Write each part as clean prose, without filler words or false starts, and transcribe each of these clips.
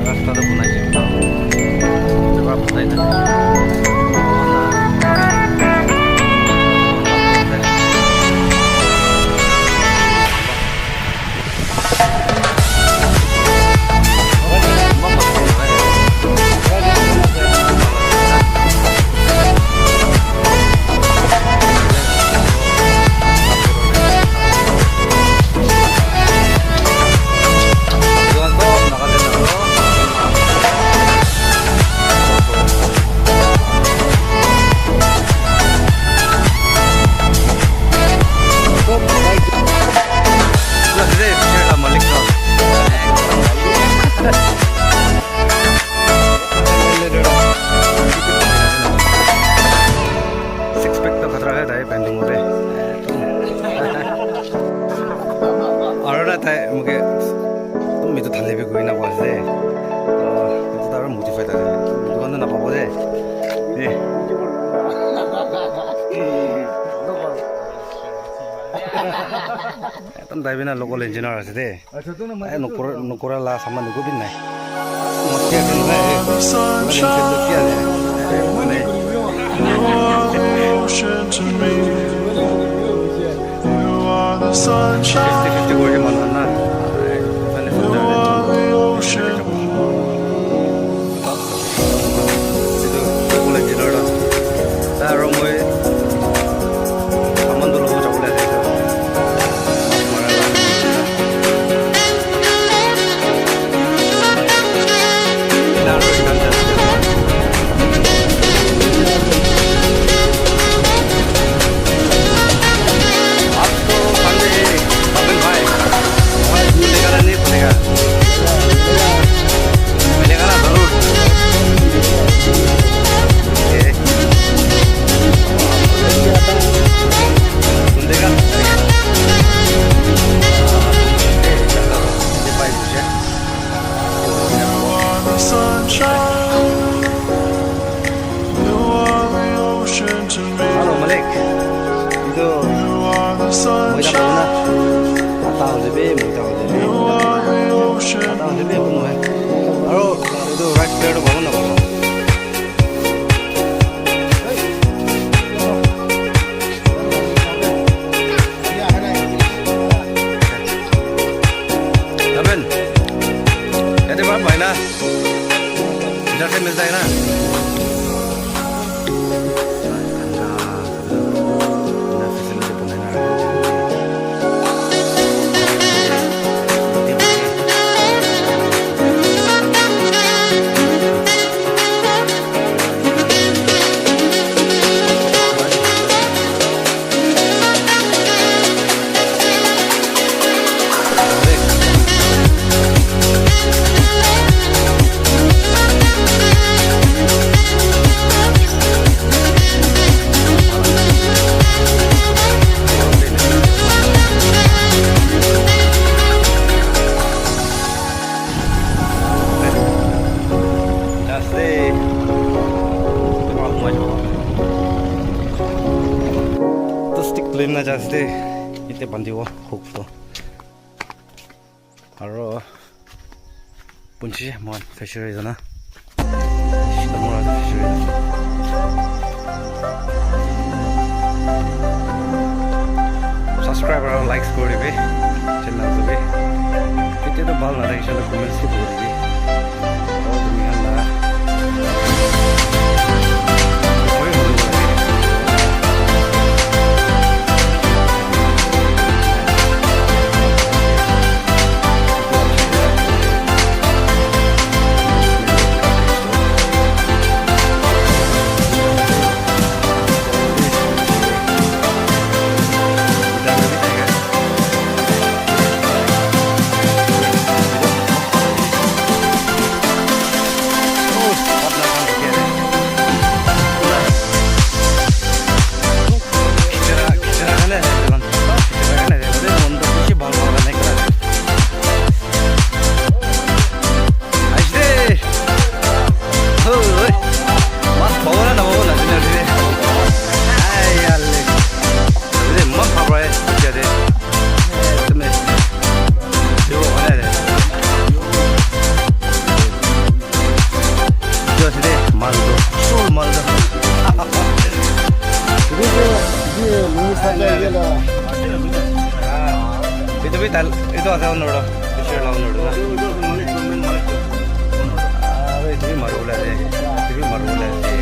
रास्ता बनाइছে এবার কোথায় যাবে मुझे तुम तो थाले भी कोई ना पास दे तो तार मोटिफाई था दुकान ना पाबो दे ए तुम दाइबे ना लोकल इंजीनियर আছে দে नोकरा ला सामान को भी नहीं मस्ती कर रहा है क्या है Halo Malik, itu tahu lebih, mau tahu lebih, penuh. Halo, itu right. 때려도 먹었나 보다. Abin, ya te va a bailar. Ya se me está llena. Clean na just ite bandiwo hook to aro punchi mon fishery dana shikamura fishery subscribe aro likes koribe channel to be ite to bal na rakisha comments to koribe aro tumi hala itu ada noda fisher la noda itu marula de itu marula de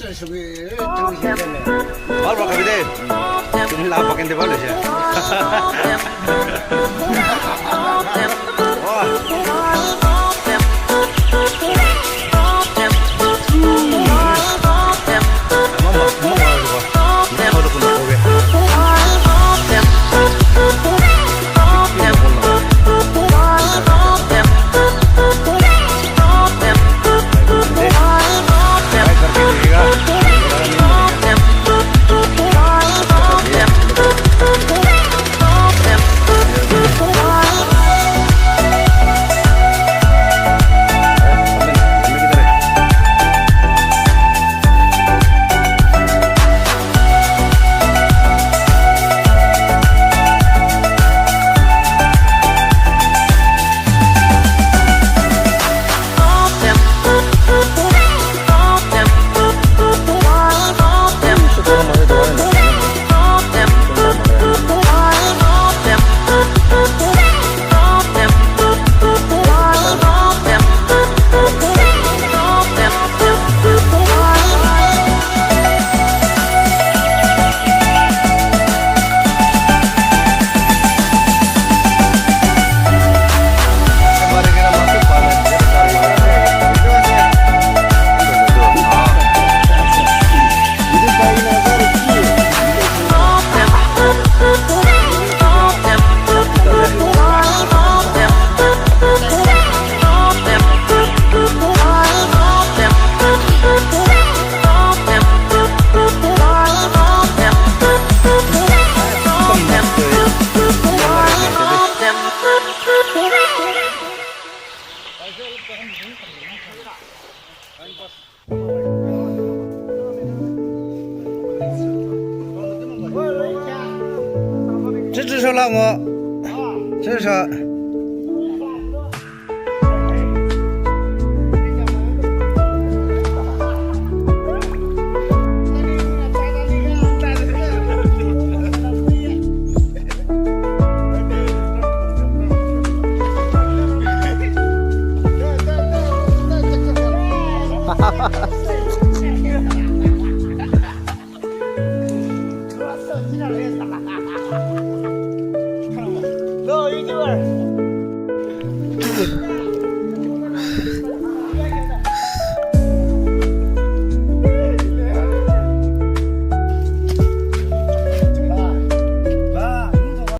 are subi ne Mal ba kabide tum la pa kende balo siya 这只车了我，这车。